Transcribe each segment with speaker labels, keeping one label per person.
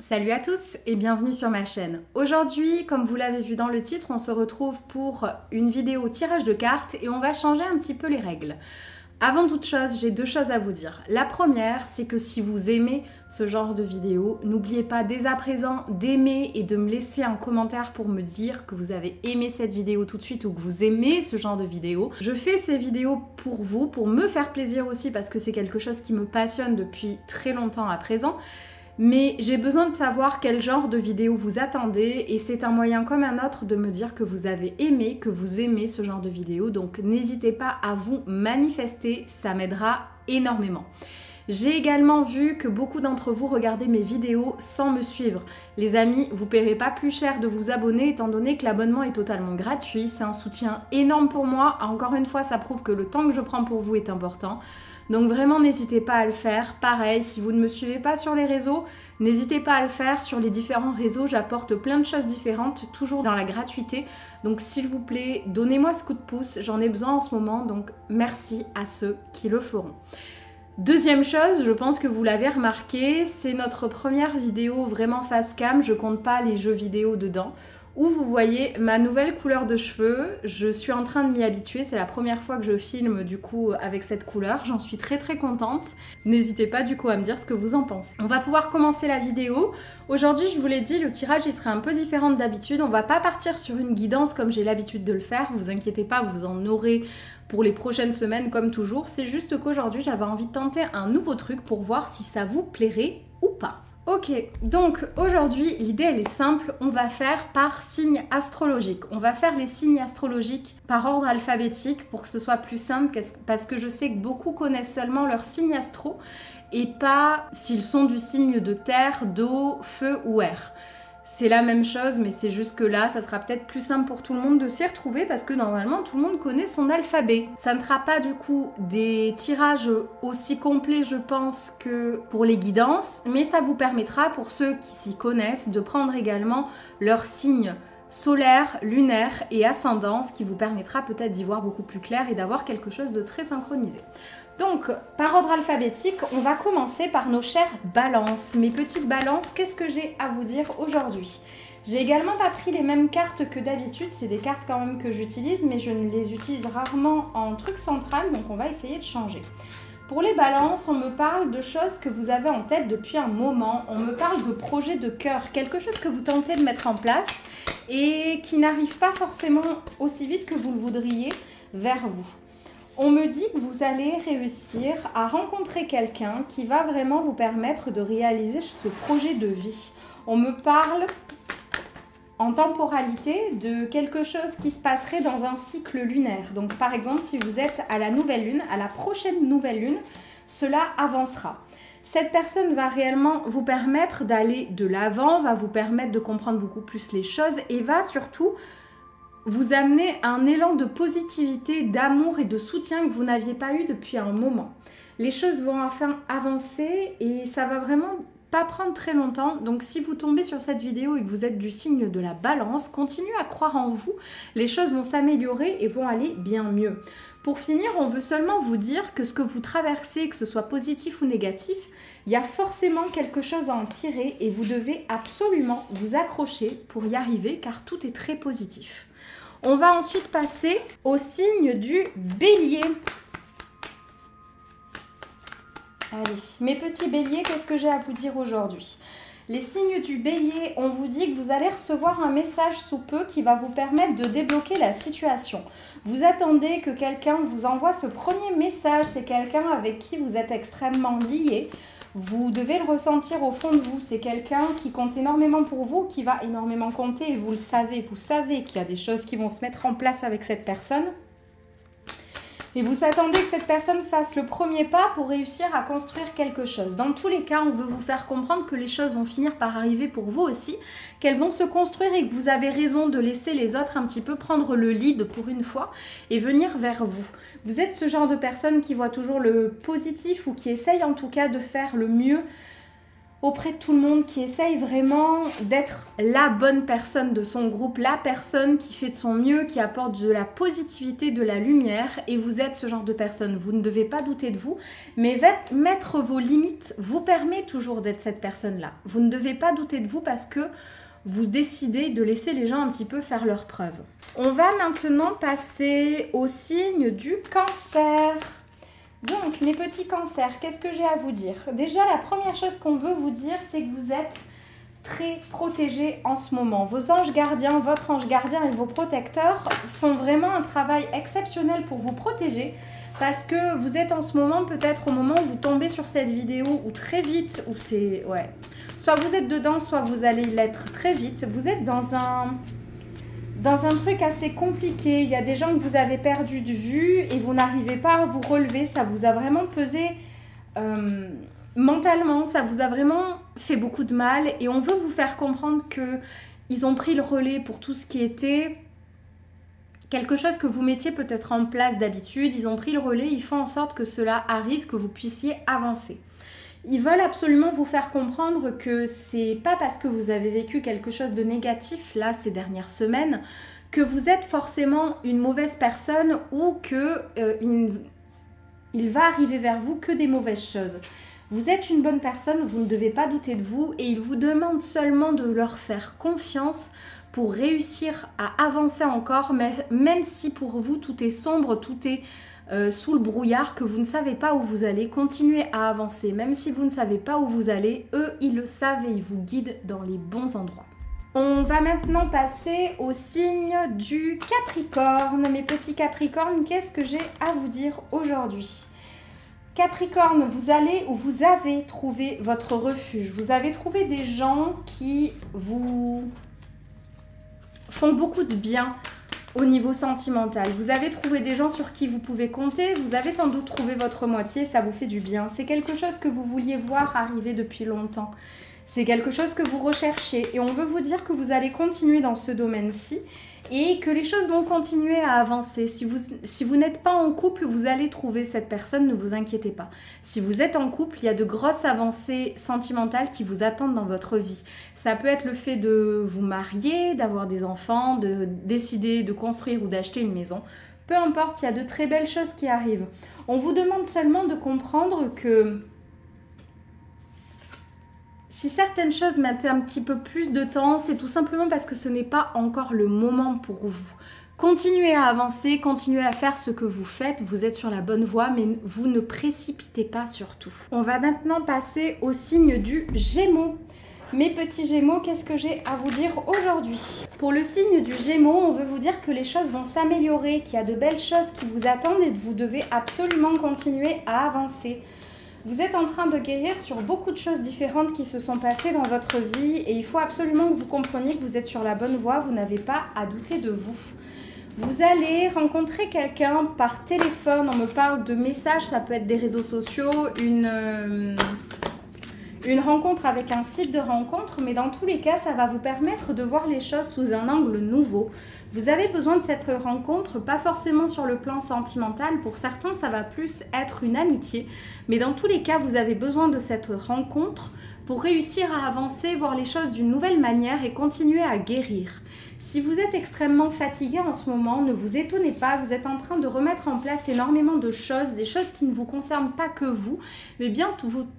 Speaker 1: Salut à tous et bienvenue sur ma chaîne. Aujourd'hui, comme vous l'avez vu dans le titre, on se retrouve pour une vidéo tirage de cartes et on va changer un petit peu les règles. Avant toute chose, j'ai deux choses à vous dire. La première, c'est que si vous aimez ce genre de vidéo, n'oubliez pas dès à présent d'aimer et de me laisser un commentaire pour me dire que vous avez aimé cette vidéo tout de suite ou que vous aimez ce genre de vidéo. Je fais ces vidéos pour vous, pour me faire plaisir aussi parce que c'est quelque chose qui me passionne depuis très longtemps à présent. Mais j'ai besoin de savoir quel genre de vidéo vous attendez et c'est un moyen comme un autre de me dire que vous avez aimé, que vous aimez ce genre de vidéo. Donc n'hésitez pas à vous manifester, ça m'aidera énormément. J'ai également vu que beaucoup d'entre vous regardaient mes vidéos sans me suivre. Les amis, vous ne paierez pas plus cher de vous abonner étant donné que l'abonnement est totalement gratuit. C'est un soutien énorme pour moi. Encore une fois, ça prouve que le temps que je prends pour vous est important. Donc vraiment, n'hésitez pas à le faire. Pareil, si vous ne me suivez pas sur les réseaux, n'hésitez pas à le faire sur les différents réseaux. J'apporte plein de choses différentes, toujours dans la gratuité. Donc s'il vous plaît, donnez-moi ce coup de pouce. J'en ai besoin en ce moment, donc merci à ceux qui le feront. Deuxième chose, je pense que vous l'avez remarqué, c'est notre première vidéo vraiment face cam. Je compte pas les jeux vidéo dedans. Où vous voyez ma nouvelle couleur de cheveux. Je suis en train de m'y habituer, c'est la première fois que je filme du coup avec cette couleur. J'en suis très contente. N'hésitez pas du coup à me dire ce que vous en pensez. On va pouvoir commencer la vidéo. Aujourd'hui, je vous l'ai dit, le tirage il serait un peu différent d'habitude. On va pas partir sur une guidance comme j'ai l'habitude de le faire. Vous inquiétez pas, vous en aurez pour les prochaines semaines comme toujours. C'est juste qu'aujourd'hui, j'avais envie de tenter un nouveau truc pour voir si ça vous plairait ou pas. Ok, donc aujourd'hui, l'idée elle est simple, on va faire par signe astrologique. On va faire les signes astrologiques par ordre alphabétique pour que ce soit plus simple parce que je sais que beaucoup connaissent seulement leur signe astro et pas s'ils sont du signe de terre, d'eau, feu ou air. C'est la même chose, mais c'est juste que là, ça sera peut-être plus simple pour tout le monde de s'y retrouver parce que normalement, tout le monde connaît son alphabet. Ça ne sera pas du coup des tirages aussi complets, je pense, que pour les guidances, mais ça vous permettra, pour ceux qui s'y connaissent, de prendre également leur signe solaire, lunaire et ascendant, ce qui vous permettra peut-être d'y voir beaucoup plus clair et d'avoir quelque chose de très synchronisé. Donc, par ordre alphabétique, on va commencer par nos chères balances. Mes petites balances, qu'est-ce que j'ai à vous dire aujourd'hui? J'ai également pas pris les mêmes cartes que d'habitude, c'est des cartes quand même que j'utilise, mais je ne les utilise rarement en truc central, donc on va essayer de changer. Pour les balances, on me parle de choses que vous avez en tête depuis un moment, on me parle de projets de cœur, quelque chose que vous tentez de mettre en place et qui n'arrive pas forcément aussi vite que vous le voudriez vers vous. On me dit que vous allez réussir à rencontrer quelqu'un qui va vraiment vous permettre de réaliser ce projet de vie. On me parle en temporalité de quelque chose qui se passerait dans un cycle lunaire. Donc par exemple, si vous êtes à la nouvelle lune, à la prochaine nouvelle lune, cela avancera. Cette personne va réellement vous permettre d'aller de l'avant, va vous permettre de comprendre beaucoup plus les choses et va surtout vous amener un élan de positivité, d'amour et de soutien que vous n'aviez pas eu depuis un moment. Les choses vont enfin avancer et ça va vraiment pas prendre très longtemps. Donc si vous tombez sur cette vidéo et que vous êtes du signe de la balance, continuez à croire en vous. Les choses vont s'améliorer et vont aller bien mieux. Pour finir, on veut seulement vous dire que ce que vous traversez, que ce soit positif ou négatif, il y a forcément quelque chose à en tirer et vous devez absolument vous accrocher pour y arriver car tout est très positif. On va ensuite passer au signe du bélier. Allez, mes petits béliers, qu'est-ce que j'ai à vous dire aujourd'hui? Les signes du bélier, on vous dit que vous allez recevoir un message sous peu qui va vous permettre de débloquer la situation. Vous attendez que quelqu'un vous envoie ce premier message, c'est quelqu'un avec qui vous êtes extrêmement lié. Vous devez le ressentir au fond de vous, c'est quelqu'un qui compte énormément pour vous, qui va énormément compter et vous savez qu'il y a des choses qui vont se mettre en place avec cette personne. Et vous attendez que cette personne fasse le premier pas pour réussir à construire quelque chose. Dans tous les cas, on veut vous faire comprendre que les choses vont finir par arriver pour vous aussi, qu'elles vont se construire et que vous avez raison de laisser les autres un petit peu prendre le lead pour une fois et venir vers vous. Vous êtes ce genre de personne qui voit toujours le positif ou qui essaye en tout cas de faire le mieux auprès de tout le monde, qui essaye vraiment d'être la bonne personne de son groupe, la personne qui fait de son mieux, qui apporte de la positivité, de la lumière, et vous êtes ce genre de personne. Vous ne devez pas douter de vous, mais mettre vos limites vous permet toujours d'être cette personne-là. Vous ne devez pas douter de vous parce que vous décidez de laisser les gens un petit peu faire leurs preuves. On va maintenant passer au signe du Cancer. Donc, mes petits cancers, qu'est-ce que j'ai à vous dire? Déjà, la première chose qu'on veut vous dire, c'est que vous êtes très protégés en ce moment. Vos anges gardiens, votre ange gardien et vos protecteurs font vraiment un travail exceptionnel pour vous protéger parce que vous êtes en ce moment, peut-être au moment où vous tombez sur cette vidéo, ou très vite, ou c'est... ouais. Soit vous êtes dedans, soit vous allez l'être très vite. Vous êtes dans un truc assez compliqué. Il y a des gens que vous avez perdus de vue et vous n'arrivez pas à vous relever. Ça vous a vraiment pesé mentalement. Ça vous a vraiment fait beaucoup de mal. Et on veut vous faire comprendre qu'ils ont pris le relais pour tout ce qui était quelque chose que vous mettiez peut-être en place d'habitude. Ils ont pris le relais. Ils font en sorte que cela arrive, que vous puissiez avancer. Ils veulent absolument vous faire comprendre que c'est pas parce que vous avez vécu quelque chose de négatif là ces dernières semaines que vous êtes forcément une mauvaise personne ou que il va arriver vers vous que des mauvaises choses. Vous êtes une bonne personne, vous ne devez pas douter de vous et ils vous demandent seulement de leur faire confiance pour réussir à avancer encore, même si pour vous tout est sombre, tout est sous le brouillard, que vous ne savez pas où vous allez, continuez à avancer. Même si vous ne savez pas où vous allez, eux, ils le savent et ils vous guident dans les bons endroits. On va maintenant passer au signe du Capricorne. Mes petits Capricornes, qu'est-ce que j'ai à vous dire aujourd'hui? Capricorne, vous allez ou vous avez trouvé votre refuge. Vous avez trouvé des gens qui vous font beaucoup de bien au niveau sentimental. Vous avez trouvé des gens sur qui vous pouvez compter. Vous avez sans doute trouvé votre moitié, ça vous fait du bien. C'est quelque chose que vous vouliez voir arriver depuis longtemps. C'est quelque chose que vous recherchez. Et on veut vous dire que vous allez continuer dans ce domaine-ci et que les choses vont continuer à avancer. Si vous n'êtes pas en couple, vous allez trouver cette personne, ne vous inquiétez pas. Si vous êtes en couple, il y a de grosses avancées sentimentales qui vous attendent dans votre vie. Ça peut être le fait de vous marier, d'avoir des enfants, de décider de construire ou d'acheter une maison. Peu importe, il y a de très belles choses qui arrivent. On vous demande seulement de comprendre que si certaines choses mettent un petit peu plus de temps, c'est tout simplement parce que ce n'est pas encore le moment pour vous. Continuez à avancer, continuez à faire ce que vous faites, vous êtes sur la bonne voie, mais vous ne précipitez pas surtout. On va maintenant passer au signe du Gémeaux. Mes petits Gémeaux, qu'est-ce que j'ai à vous dire aujourd'hui? Pour le signe du Gémeaux, on veut vous dire que les choses vont s'améliorer, qu'il y a de belles choses qui vous attendent et que vous devez absolument continuer à avancer. Vous êtes en train de guérir sur beaucoup de choses différentes qui se sont passées dans votre vie et il faut absolument que vous compreniez que vous êtes sur la bonne voie, vous n'avez pas à douter de vous. Vous allez rencontrer quelqu'un par téléphone, on me parle de messages, ça peut être des réseaux sociaux, une rencontre avec un site de rencontre, mais dans tous les cas, ça va vous permettre de voir les choses sous un angle nouveau. Vous avez besoin de cette rencontre, pas forcément sur le plan sentimental, pour certains ça va plus être une amitié, mais dans tous les cas vous avez besoin de cette rencontre pour réussir à avancer, voir les choses d'une nouvelle manière et continuer à guérir. Si vous êtes extrêmement fatigué en ce moment, ne vous étonnez pas, vous êtes en train de remettre en place énormément de choses, des choses qui ne vous concernent pas que vous, mais bien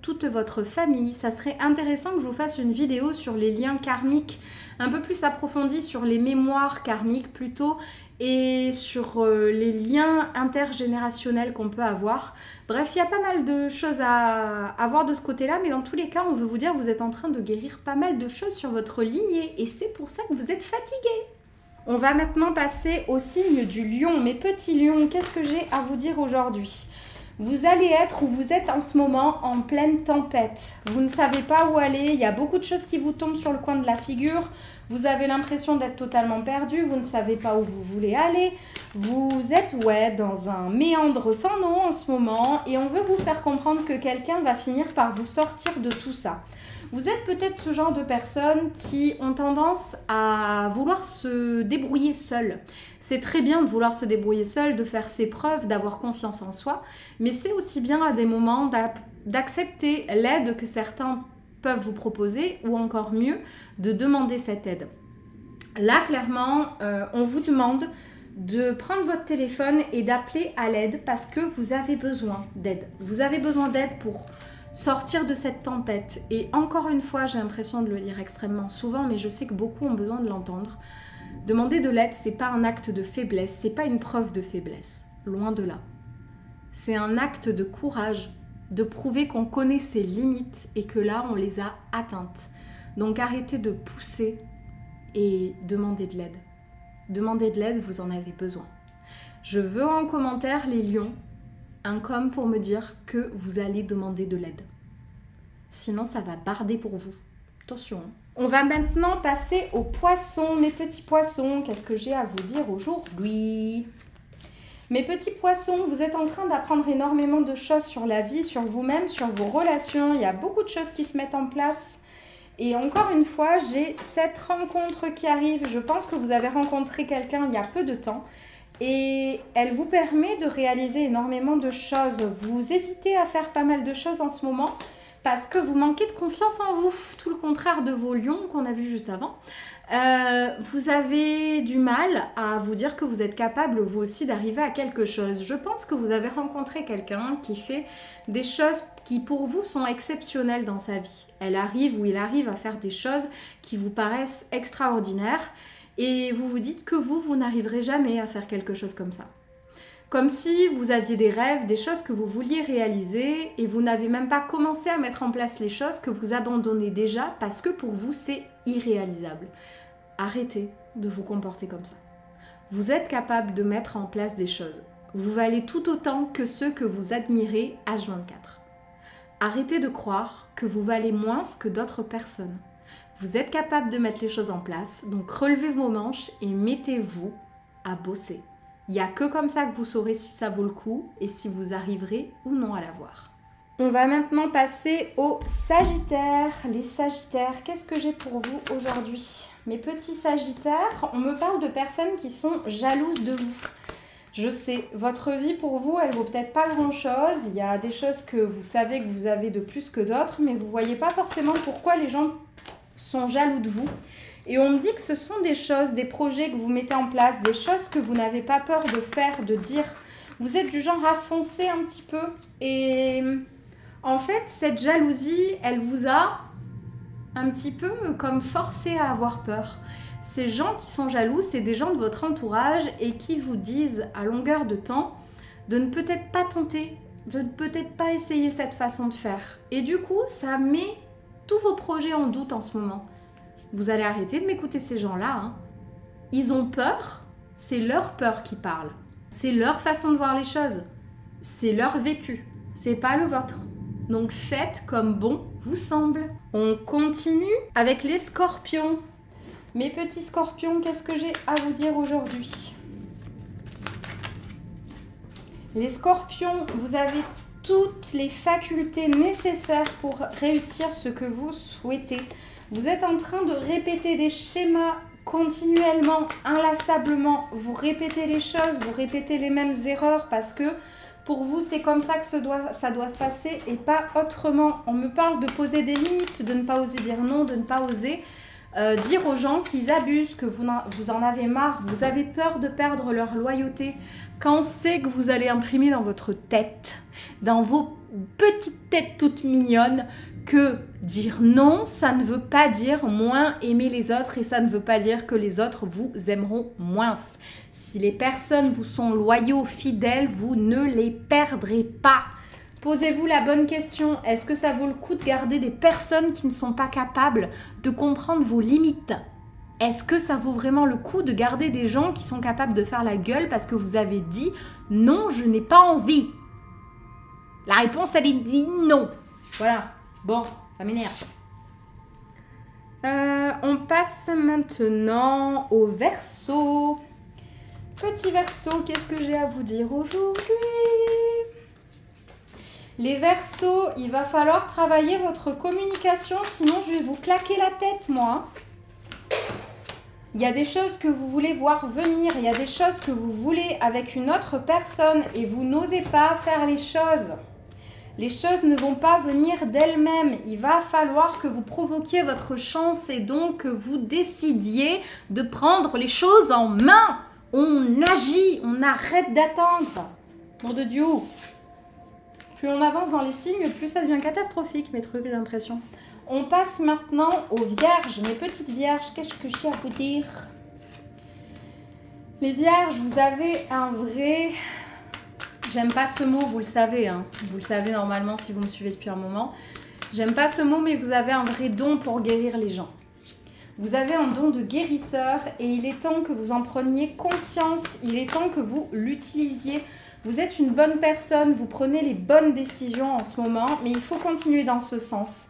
Speaker 1: toute votre famille. Ça serait intéressant que je vous fasse une vidéo sur les liens karmiques, un peu plus approfondie sur les mémoires karmiques plutôt, et sur les liens intergénérationnels qu'on peut avoir. Bref, il y a pas mal de choses à voir de ce côté-là, mais dans tous les cas, on veut vous dire que vous êtes en train de guérir pas mal de choses sur votre lignée, et c'est pour ça que vous êtes fatigué. On va maintenant passer au signe du Lion. Mes petits lions, qu'est-ce que j'ai à vous dire aujourd'hui? Vous allez être, ou vous êtes en ce moment, en pleine tempête. Vous ne savez pas où aller, il y a beaucoup de choses qui vous tombent sur le coin de la figure. Vous avez l'impression d'être totalement perdu, vous ne savez pas où vous voulez aller. Vous êtes, dans un méandre sans nom en ce moment. Et on veut vous faire comprendre que quelqu'un va finir par vous sortir de tout ça. Vous êtes peut-être ce genre de personnes qui ont tendance à vouloir se débrouiller seul. C'est très bien de vouloir se débrouiller seul, de faire ses preuves, d'avoir confiance en soi, mais c'est aussi bien à des moments d'accepter l'aide que certains peuvent vous proposer, ou encore mieux, de demander cette aide. Là, clairement, on vous demande de prendre votre téléphone et d'appeler à l'aide parce que vous avez besoin d'aide. Vous avez besoin d'aide pour sortir de cette tempête. Et encore une fois, j'ai l'impression de le dire extrêmement souvent, mais je sais que beaucoup ont besoin de l'entendre. Demander de l'aide, c'est pas un acte de faiblesse, c'est pas une preuve de faiblesse. Loin de là. C'est un acte de courage, de prouver qu'on connaît ses limites et que là, on les a atteintes. Donc arrêtez de pousser et demandez de l'aide. Demandez de l'aide, vous en avez besoin. Je veux en commentaire, les lions, un com pour me dire que vous allez demander de l'aide. Sinon, ça va barder pour vous. Attention. On va maintenant passer aux poissons. Mes petits poissons, qu'est-ce que j'ai à vous dire aujourd'hui ? Mes petits poissons, vous êtes en train d'apprendre énormément de choses sur la vie, sur vous-même, sur vos relations. Il y a beaucoup de choses qui se mettent en place. Et encore une fois, j'ai cette rencontre qui arrive. Je pense que vous avez rencontré quelqu'un il y a peu de temps. Et elle vous permet de réaliser énormément de choses. Vous hésitez à faire pas mal de choses en ce moment parce que vous manquez de confiance en vous. Tout le contraire de vos lions qu'on a vu juste avant. Vous avez du mal à vous dire que vous êtes capable vous aussi d'arriver à quelque chose. Je pense que vous avez rencontré quelqu'un qui fait des choses qui pour vous sont exceptionnelles dans sa vie. Elle arrive ou il arrive à faire des choses qui vous paraissent extraordinaires et vous vous dites que vous n'arriverez jamais à faire quelque chose comme ça. Comme si vous aviez des rêves, des choses que vous vouliez réaliser et vous n'avez même pas commencé à mettre en place les choses que vous abandonnez déjà parce que pour vous c'est irréalisable. Arrêtez de vous comporter comme ça. Vous êtes capable de mettre en place des choses. Vous valez tout autant que ceux que vous admirez H24. Arrêtez de croire que vous valez moins que d'autres personnes. Vous êtes capable de mettre les choses en place, donc relevez vos manches et mettez-vous à bosser. Il n'y a que comme ça que vous saurez si ça vaut le coup et si vous arriverez ou non à l'avoir. On va maintenant passer aux Sagittaires. Les Sagittaires, qu'est-ce que j'ai pour vous aujourd'hui ? Mes petits Sagittaires, on me parle de personnes qui sont jalouses de vous. Je sais, votre vie pour vous, elle vaut peut-être pas grand-chose. Il y a des choses que vous savez que vous avez de plus que d'autres, mais vous voyez pas forcément pourquoi les gens sont jaloux de vous. Et on me dit que ce sont des choses, des projets que vous mettez en place, des choses que vous n'avez pas peur de faire, de dire. Vous êtes du genre à foncer un petit peu. Et en fait, cette jalousie, elle vous a un petit peu comme forcé à avoir peur. Ces gens qui sont jaloux, c'est des gens de votre entourage et qui vous disent à longueur de temps de ne peut-être pas tenter, de ne peut-être pas essayer cette façon de faire. Et du coup, ça met tous vos projets en doute en ce moment. Vous allez arrêter de m'écouter ces gens-là. Hein. Ils ont peur, c'est leur peur qui parle. C'est leur façon de voir les choses. C'est leur vécu, c'est pas le vôtre. Donc faites comme bon vous semble. On continue avec les Scorpions. Mes petits Scorpions, qu'est-ce que j'ai à vous dire aujourd'hui ? Les Scorpions, vous avez toutes les facultés nécessaires pour réussir ce que vous souhaitez. Vous êtes en train de répéter des schémas continuellement, inlassablement. Vous répétez les choses, vous répétez les mêmes erreurs parce que pour vous, c'est comme ça que ça doit se passer et pas autrement. On me parle de poser des limites, de ne pas oser dire non, de ne pas oser dire aux gens qu'ils abusent, que vous en avez marre, vous avez peur de perdre leur loyauté. Quand c'est que vous allez imprimer dans votre tête, dans vos petites têtes toutes mignonnes, que dire non, ça ne veut pas dire moins aimer les autres et ça ne veut pas dire que les autres vous aimeront moins. Si les personnes vous sont loyaux, fidèles, vous ne les perdrez pas. Posez-vous la bonne question. Est-ce que ça vaut le coup de garder des personnes qui ne sont pas capables de comprendre vos limites ? Est-ce que ça vaut vraiment le coup de garder des gens qui sont capables de faire la gueule parce que vous avez dit « Non, je n'ai pas envie ». La réponse, elle est dit non. Voilà. Bon, ça m'énerve. On passe maintenant au Verseau. Petit Verseau, qu'est-ce que j'ai à vous dire aujourd'hui ? Les Verseaux, il va falloir travailler votre communication, sinon je vais vous claquer la tête, moi. Il y a des choses que vous voulez voir venir, il y a des choses que vous voulez avec une autre personne et vous n'osez pas faire les choses. Les choses ne vont pas venir d'elles-mêmes. Il va falloir que vous provoquiez votre chance et donc que vous décidiez de prendre les choses en main. On agit, on arrête d'attendre. Nom de Dieu. Plus on avance dans les signes, plus ça devient catastrophique, mes trucs, j'ai l'impression. On passe maintenant aux vierges. Mes petites vierges, qu'est-ce que j'ai à vous dire? Les vierges, vous avez un vrai... J'aime pas ce mot, vous le savez, hein. Vous le savez normalement si vous me suivez depuis un moment. J'aime pas ce mot, mais vous avez un vrai don pour guérir les gens. Vous avez un don de guérisseur et il est temps que vous en preniez conscience. Il est temps que vous l'utilisiez. Vous êtes une bonne personne, vous prenez les bonnes décisions en ce moment, mais il faut continuer dans ce sens.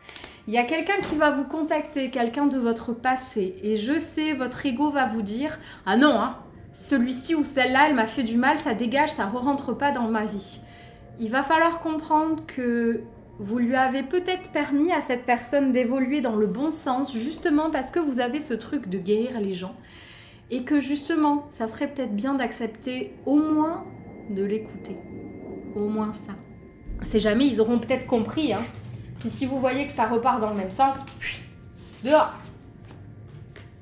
Speaker 1: Il y a quelqu'un qui va vous contacter, quelqu'un de votre passé. Et je sais, votre ego va vous dire « Ah non, hein, celui-ci ou celle-là, elle m'a fait du mal, ça dégage, ça ne re-rentre pas dans ma vie. » Il va falloir comprendre que vous lui avez peut-être permis à cette personne d'évoluer dans le bon sens, justement parce que vous avez ce truc de guérir les gens. Et que justement, ça serait peut-être bien d'accepter au moins de l'écouter. Au moins ça. C'est jamais, ils auront peut-être compris. Hein. Puis si vous voyez que ça repart dans le même sens, dehors.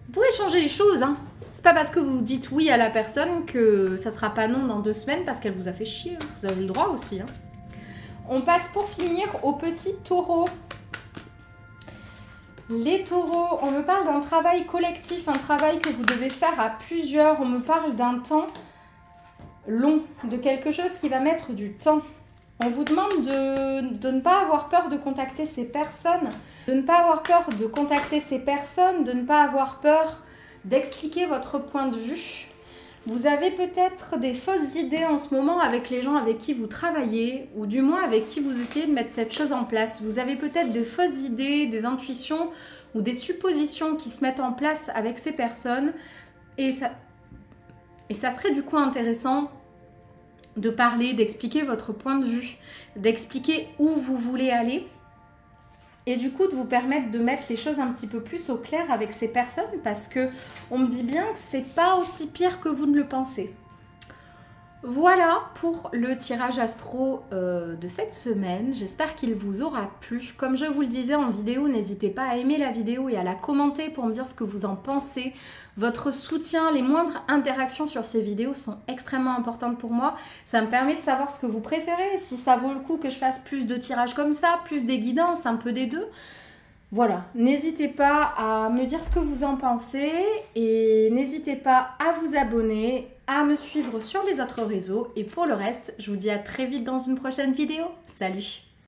Speaker 1: Vous pouvez changer les choses. Hein. C'est pas parce que vous dites oui à la personne que ça sera pas non dans 2 semaines parce qu'elle vous a fait chier. Hein. Vous avez le droit aussi. Hein. On passe pour finir aux petits taureaux. Les taureaux, on me parle d'un travail collectif, un travail que vous devez faire à plusieurs. On me parle d'un temps long, de quelque chose qui va mettre du temps. On vous demande de ne pas avoir peur de contacter ces personnes, de ne pas avoir peur de contacter ces personnes, de ne pas avoir peur d'expliquer votre point de vue. Vous avez peut-être des fausses idées en ce moment avec les gens avec qui vous travaillez, ou du moins avec qui vous essayez de mettre cette chose en place. Vous avez peut-être des fausses idées, des intuitions ou des suppositions qui se mettent en place avec ces personnes. Et ça serait du coup intéressant de parler, d'expliquer votre point de vue, d'expliquer où vous voulez aller. Et du coup, de vous permettre de mettre les choses un petit peu plus au clair avec ces personnes parce que on me dit bien que c'est pas aussi pire que vous ne le pensez. Voilà pour le tirage astro de cette semaine. J'espère qu'il vous aura plu. Comme je vous le disais en vidéo, n'hésitez pas à aimer la vidéo et à la commenter pour me dire ce que vous en pensez. Votre soutien, les moindres interactions sur ces vidéos sont extrêmement importantes pour moi. Ça me permet de savoir ce que vous préférez, si ça vaut le coup que je fasse plus de tirages comme ça, plus des guidances, un peu des deux. Voilà, n'hésitez pas à me dire ce que vous en pensez et n'hésitez pas à vous abonner, à me suivre sur les autres réseaux. Et pour le reste, je vous dis à très vite dans une prochaine vidéo. Salut!